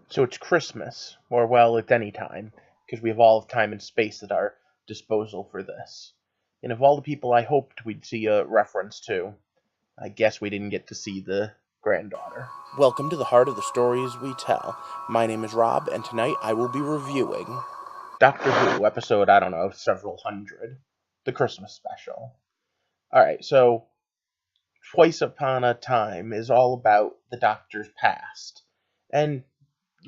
So it's Christmas, or well, it's any time, because we have all of time and space at our disposal for this. And of all the people I hoped we'd see a reference to, I guess we didn't get to see the granddaughter. Welcome to the heart of the stories we tell. My name is Rob, and tonight I will be reviewing Doctor Who, episode, I don't know, several hundred, the Christmas special. Alright, so Twice Upon a Time is all about the Doctor's past. And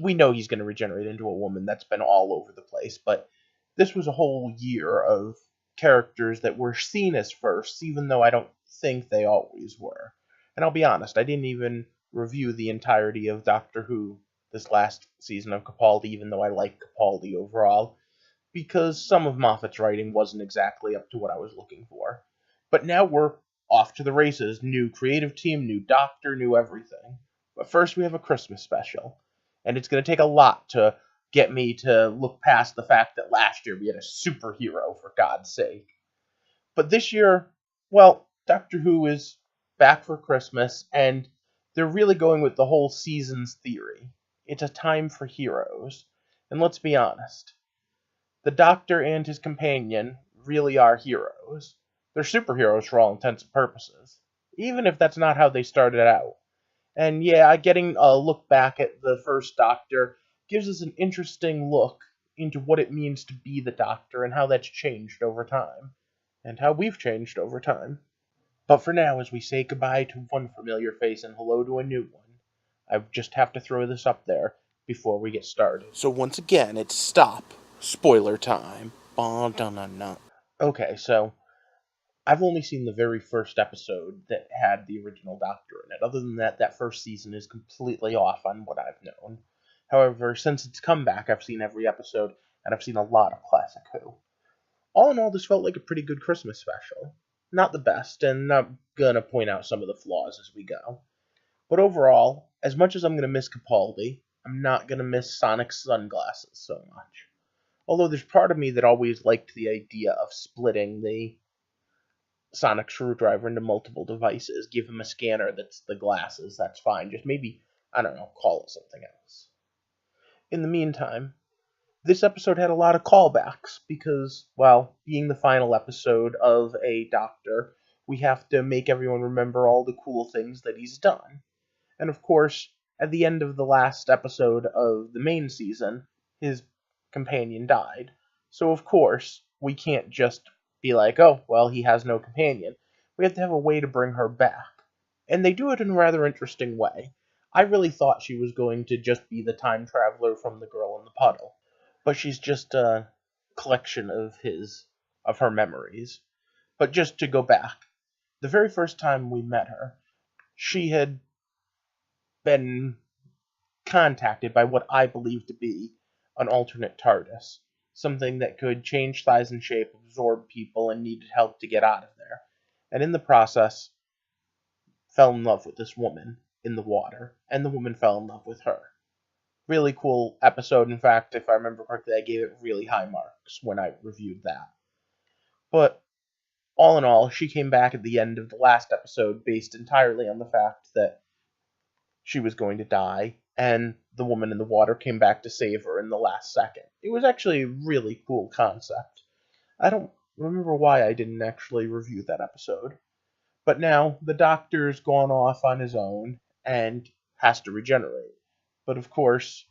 we know he's going to regenerate into a woman. That's been all over the place. But this was a whole year of characters that were seen as firsts, even though I don't think they always were. And I'll be honest, I didn't even review the entirety of Doctor Who this last season of Capaldi, even though I like Capaldi overall, because some of Moffat's writing wasn't exactly up to what I was looking for. But now we're off to the races. New creative team, new Doctor, new everything. But first we have a Christmas special. And it's going to take a lot to get me to look past the fact that last year we had a superhero, for God's sake. But this year, well, Doctor Who is back for Christmas, and they're really going with the whole seasons theory. It's a time for heroes. And let's be honest, the Doctor and his companion really are heroes. They're superheroes for all intents and purposes, even if that's not how they started out. And yeah, getting a look back at the first Doctor gives us an interesting look into what it means to be the Doctor and how that's changed over time, and how we've changed over time. But for now, as we say goodbye to one familiar face and hello to a new one, I just have to throw this up there before we get started. So once again, it's stop. Spoiler time. Okay, so I've only seen the very first episode that had the original Doctor in it. Other than that, that first season is completely off on what I've known. However, since its comeback, I've seen every episode, and I've seen a lot of classic Who. All in all, this felt like a pretty good Christmas special. Not the best, and I'm gonna point out some of the flaws as we go. But overall, as much as I'm gonna miss Capaldi, I'm not gonna miss Sonic's sunglasses so much. Although there's part of me that always liked the idea of splitting the Sonic screwdriver into multiple devices. Give him a scanner that's the glasses. That's fine. Just maybe, I don't know, call it something else. In the meantime, this episode had a lot of callbacks because, well, being the final episode of a Doctor, we have to make everyone remember all the cool things that he's done. And of course, at the end of the last episode of the main season, his companion died. So of course, we can't just be like, oh, well, he has no companion. We have to have a way to bring her back. And they do it in a rather interesting way. I really thought she was going to just be the time traveler from the girl in the puddle. But she's just a collection of her memories. But just to go back, the very first time we met her, she had been contacted by what I believe to be an alternate TARDIS, something that could change size and shape, absorb people, and needed help to get out of there. And in the process, fell in love with this woman in the water, and the woman fell in love with her. Really cool episode. In fact, if I remember correctly, I gave it really high marks when I reviewed that. But all in all, she came back at the end of the last episode based entirely on the fact that she was going to die, and the woman in the water came back to save her in the last second. It was actually a really cool concept. I don't remember why I didn't actually review that episode. But now, the Doctor's gone off on his own and has to regenerate. But of course,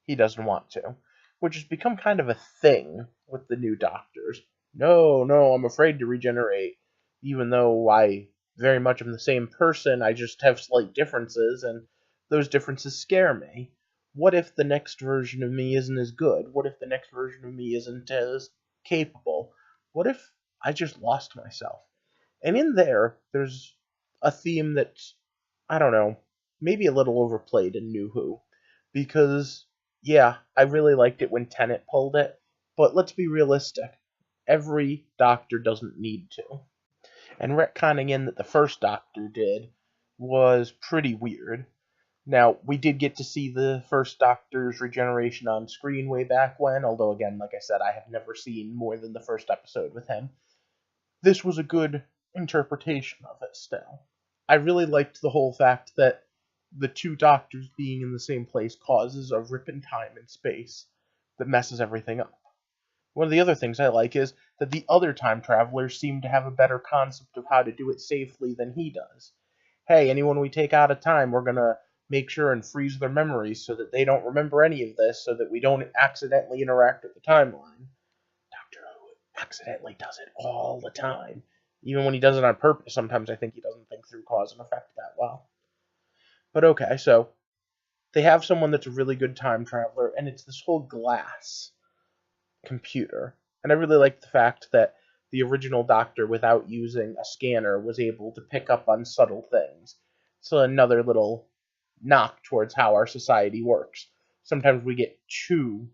he doesn't want to, which has become kind of a thing with the new Doctors. No, no, I'm afraid to regenerate, even though I very much am the same person, I just have slight differences, and those differences scare me. What if the next version of me isn't as good? What if the next version of me isn't as capable? What if I just lost myself? And in there's a theme that's, I don't know, maybe a little overplayed in New Who. Because, yeah, I really liked it when Tennant pulled it, but let's be realistic. Every Doctor doesn't need to. And retconning in that the first Doctor did was pretty weird. Now, we did get to see the first Doctor's regeneration on screen way back when, although again, like I said, I have never seen more than the first episode with him. This was a good interpretation of it still. I really liked the whole fact that the two doctors being in the same place causes a rip in time and space that messes everything up. One of the other things I like is that the other time travelers seem to have a better concept of how to do it safely than he does. Hey, anyone we take out of time, we're gonna make sure and freeze their memories so that they don't remember any of this, so that we don't accidentally interact with the timeline. Doctor Who accidentally does it all the time. Even when he does it on purpose, sometimes I think he doesn't think through cause and effect that well. But okay, so they have someone that's a really good time traveler, and it's this whole glass computer. And I really like the fact that the original Doctor, without using a scanner, was able to pick up on subtle things. So another little knock towards how our society works. Sometimes we get too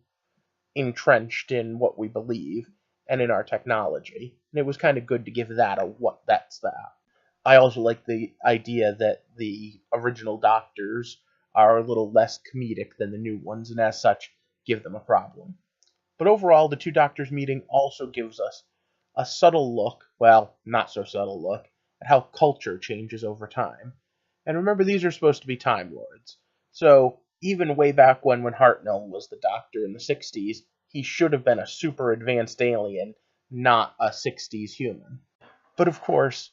entrenched in what we believe and in our technology. And it was kind of good to give that a what that's that. I also like the idea that the original Doctors are a little less comedic than the new ones, and as such, give them a problem. But overall, the two Doctors meeting also gives us a subtle look, well, not so subtle look, at how culture changes over time. And remember, these are supposed to be Time Lords. So, even way back when Hartnell was the Doctor in the 60s, he should have been a super advanced alien, not a 60s human. But of course,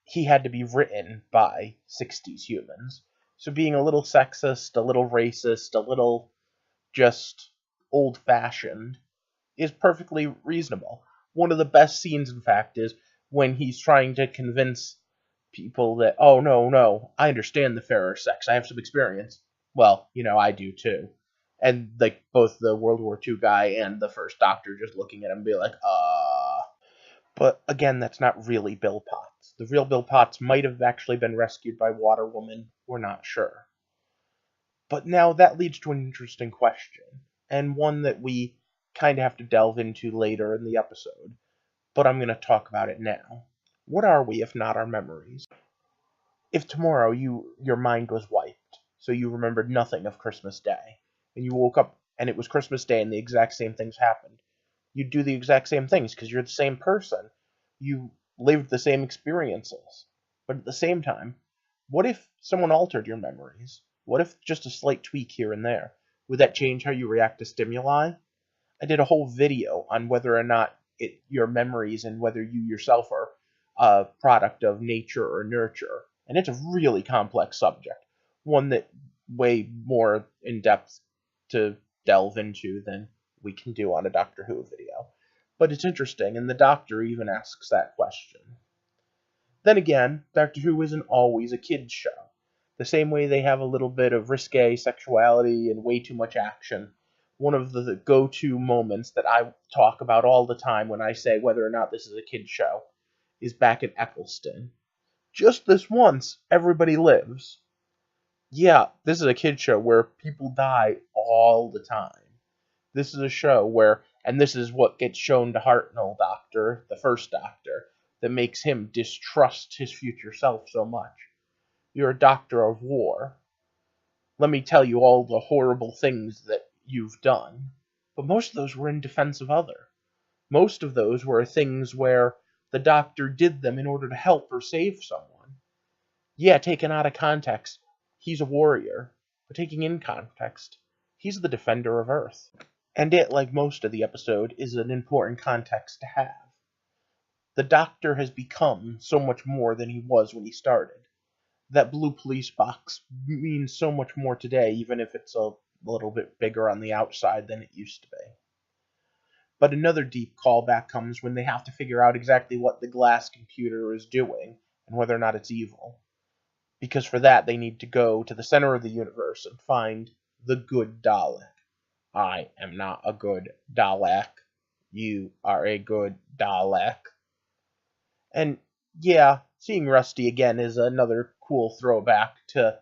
he had to be written by 60s humans. So being a little sexist, a little racist, a little just old-fashioned is perfectly reasonable. One of the best scenes, in fact, is when he's trying to convince people that, oh, no, I understand the fairer sex. I have some experience. Well, I do too. And, like, both the World War II guy and the first Doctor just looking at him and be like, But, again, that's not really Bill Potts. The real Bill Potts might have actually been rescued by Water Woman. We're not sure. But now that leads to an interesting question, and one that we kind of have to delve into later in the episode, but I'm going to talk about it now. What are we if not our memories? If tomorrow your mind was wiped, so you remembered nothing of Christmas Day, and you woke up and it was Christmas Day and the exact same things happened, you'd do the exact same things because you're the same person. You lived the same experiences. But at the same time, what if someone altered your memories? What if just a slight tweak here and there? Would that change how you react to stimuli? I did a whole video on whether or not your memories and whether you yourself are a product of nature or nurture. And it's a really complex subject, one that way more in depth to delve into than we can do on a Doctor Who video. But it's interesting, and the Doctor even asks that question. Then again, Doctor Who isn't always a kid's show. The same way they have a little bit of risque sexuality and way too much action. One of the go-to moments that I talk about all the time when I say whether or not this is a kid's show is back at Eccleston. Just this once, everybody lives. Yeah, this is a kid's show where people die all the time. This is a show where, and this is what gets shown to Hartnell Doctor, the first Doctor, that makes him distrust his future self so much. You're a doctor of war. Let me tell you all the horrible things that you've done. But most of those were in defense of other. Most of those were things where the Doctor did them in order to help or save someone. Yeah, taken out of context, he's a warrior. But taking in context, he's the defender of Earth. And it, like most of the episode, is an important context to have. The Doctor has become so much more than he was when he started. That blue police box means so much more today, even if it's a little bit bigger on the outside than it used to be. But another deep callback comes when they have to figure out exactly what the glass computer is doing, and whether or not it's evil. Because for that, they need to go to the center of the universe and find the good Dalek. I am not a good Dalek. You are a good Dalek. And yeah, seeing Rusty again is another cool throwback to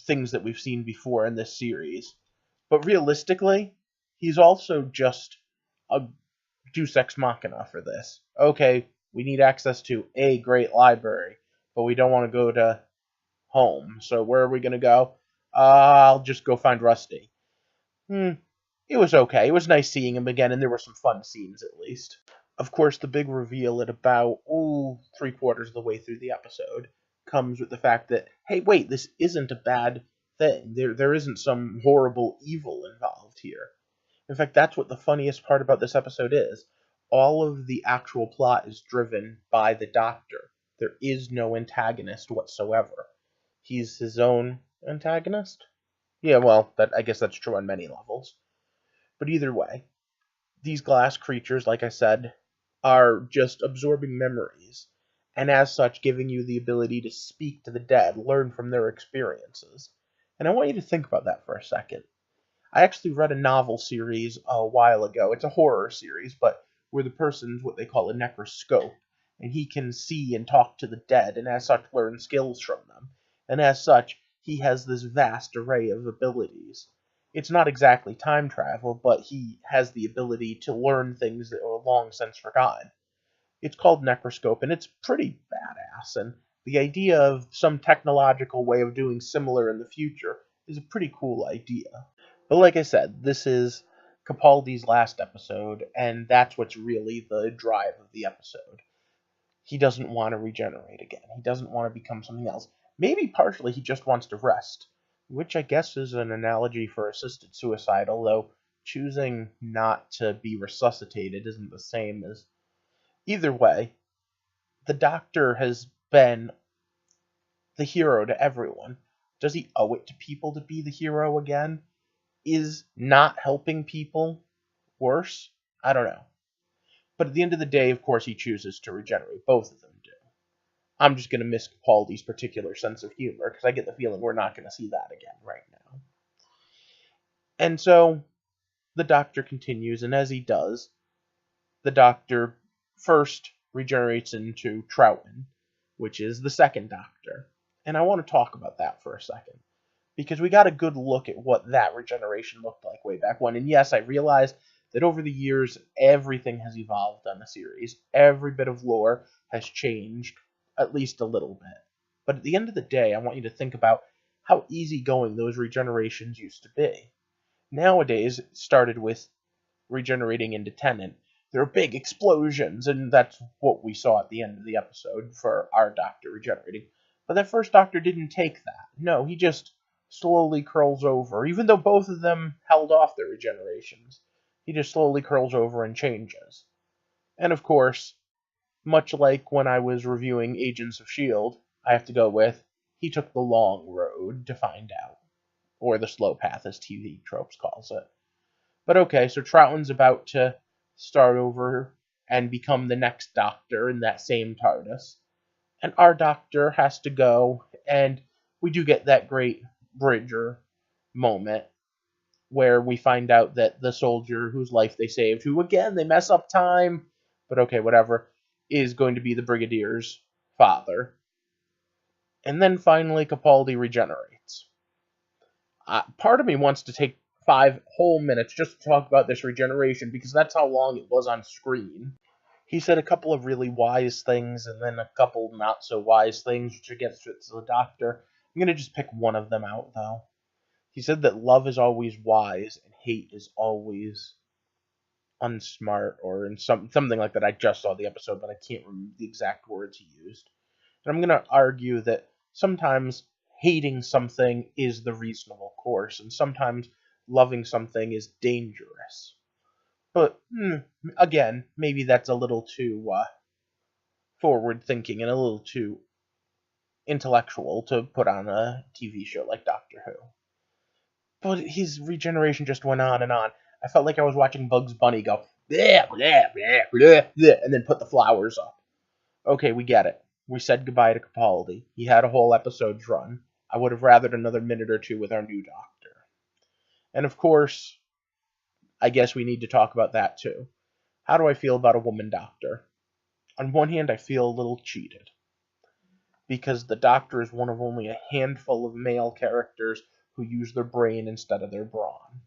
things that we've seen before in this series. But realistically, he's also just a Deus Ex Machina for this. Okay, we need access to a great library, but we don't want to go to home. So where are we going to go? I'll just go find Rusty. It was okay. It was nice seeing him again, and there were some fun scenes at least. Of course, the big reveal at about 3/4 of the way through the episode comes with the fact that, hey, wait, this isn't a bad thing. There isn't some horrible evil involved here. In fact, that's what the funniest part about this episode is. All of the actual plot is driven by the Doctor. There is no antagonist whatsoever. He's his own antagonist? Yeah, well, I guess that's true on many levels. But either way, these glass creatures, like I said, are just absorbing memories, and as such giving you the ability to speak to the dead, learn from their experiences. And I want you to think about that for a second. I actually read a novel series a while ago. It's a horror series, but where the person's what they call a necroscope, and he can see and talk to the dead, and as such learn skills from them. And as such, he has this vast array of abilities. It's not exactly time travel, but he has the ability to learn things that are long since forgotten. It's called Necroscope, and it's pretty badass, and the idea of some technological way of doing similar in the future is a pretty cool idea. But like I said, this is Capaldi's last episode, and that's what's really the drive of the episode. He doesn't want to regenerate again. He doesn't want to become something else. Maybe partially he just wants to rest, which I guess is an analogy for assisted suicide, although choosing not to be resuscitated isn't the same as... Either way, the Doctor has been the hero to everyone. Does he owe it to people to be the hero again? Is not helping people worse? I don't know. But at the end of the day, of course, he chooses to regenerate. Both of them do. I'm just going to miss Capaldi's particular sense of humor, because I get the feeling we're not going to see that again right now. And so, the Doctor continues, and as he does, the Doctor first regenerates into Troughton, which is the second Doctor. And I want to talk about that for a second, because we got a good look at what that regeneration looked like way back when. And yes, I realized that over the years, everything has evolved on the series. Every bit of lore has changed, at least a little bit. But at the end of the day, I want you to think about how easygoing those regenerations used to be. Nowadays, it started with regenerating into Tennant. There are big explosions, and that's what we saw at the end of the episode for our Doctor regenerating. But that first Doctor didn't take that. No, he just slowly curls over, even though both of them held off their regenerations. He just slowly curls over and changes. And of course, much like when I was reviewing Agents of S.H.I.E.L.D., I have to go with, he took the long road to find out. Or the slow path, as TV Tropes calls it. But okay, so Troughton's about to start over and become the next Doctor in that same TARDIS. And our Doctor has to go, and we do get that great Bridger moment where we find out that the soldier whose life they saved, who again, they mess up time, but okay, whatever, is going to be the Brigadier's father. And then finally, Capaldi regenerates. Part of me wants to take 5 whole minutes just to talk about this regeneration, because that's how long it was on screen. He said a couple of really wise things, and then a couple not so wise things, which gets to the Doctor. I'm going to just pick one of them out, though. He said that love is always wise, and hate is always unsmart, or in something like that. I just saw the episode, but I can't remember the exact words he used. And I'm going to argue that sometimes hating something is the reasonable course, and sometimes loving something is dangerous. But, again, maybe that's a little too forward-thinking and a little too intellectual to put on a TV show like Doctor Who. But his regeneration just went on and on. I felt like I was watching Bugs Bunny go, blah, blah, blah, blah, blah, and then put the flowers up. Okay, we get it. We said goodbye to Capaldi. He had a whole episode's run. I would have rathered another minute or two with our new Doctor. And of course, I guess we need to talk about that too. How do I feel about a woman Doctor? On one hand, I feel a little cheated, because the Doctor is one of only a handful of male characters who use their brain instead of their brawn.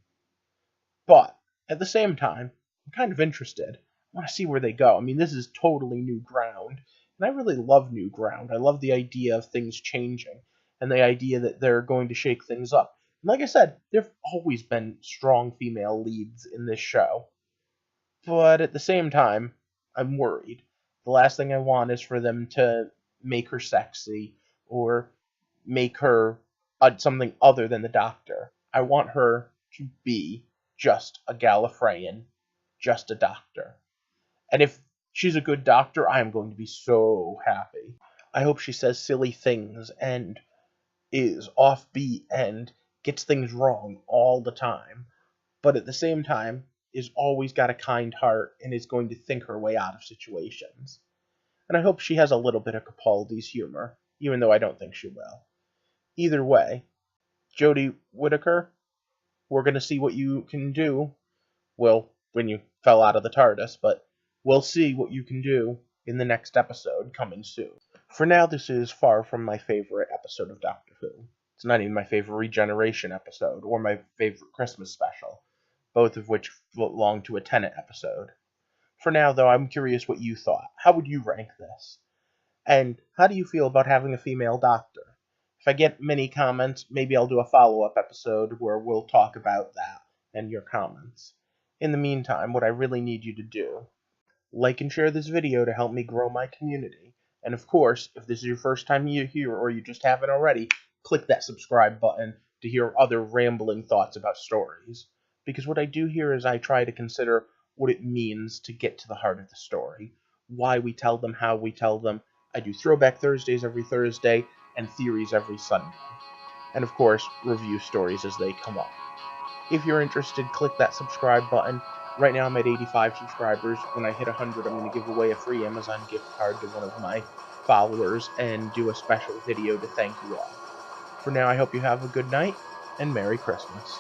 But, at the same time, I'm kind of interested. I want to see where they go. I mean, this is totally new ground, and I really love new ground. I love the idea of things changing, and the idea that they're going to shake things up. And like I said, there have always been strong female leads in this show. But at the same time, I'm worried. The last thing I want is for them to make her sexy, or make her something other than the Doctor. I want her to be just a Gallifreyan, just a doctor. And if she's a good doctor, I am going to be so happy. I hope she says silly things and is offbeat and gets things wrong all the time, but at the same time is always got a kind heart and is going to think her way out of situations. And I hope she has a little bit of Capaldi's humor, even though I don't think she will. Either way, Jodie Whittaker, we're going to see what you can do. Well, when you fell out of the TARDIS, but we'll see what you can do in the next episode coming soon. For now, this is far from my favorite episode of Doctor Who. It's not even my favorite Regeneration episode or my favorite Christmas special, both of which belong to a Tennant episode. For now, though, I'm curious what you thought. How would you rank this? And how do you feel about having a female doctor? If I get many comments, maybe I'll do a follow-up episode where we'll talk about that and your comments. In the meantime, what I really need you to do, like and share this video to help me grow my community. And of course, if this is your first time here or you just haven't already, click that subscribe button to hear other rambling thoughts about stories. Because what I do here is I try to consider what it means to get to the heart of the story, why we tell them, how we tell them. I do Throwback Thursdays every Thursday and Theories every Sunday. And of course, review stories as they come up. If you're interested, click that subscribe button. Right now I'm at 85 subscribers. When I hit 100, I'm going to give away a free Amazon gift card to one of my followers and do a special video to thank you all. For now, I hope you have a good night, and Merry Christmas.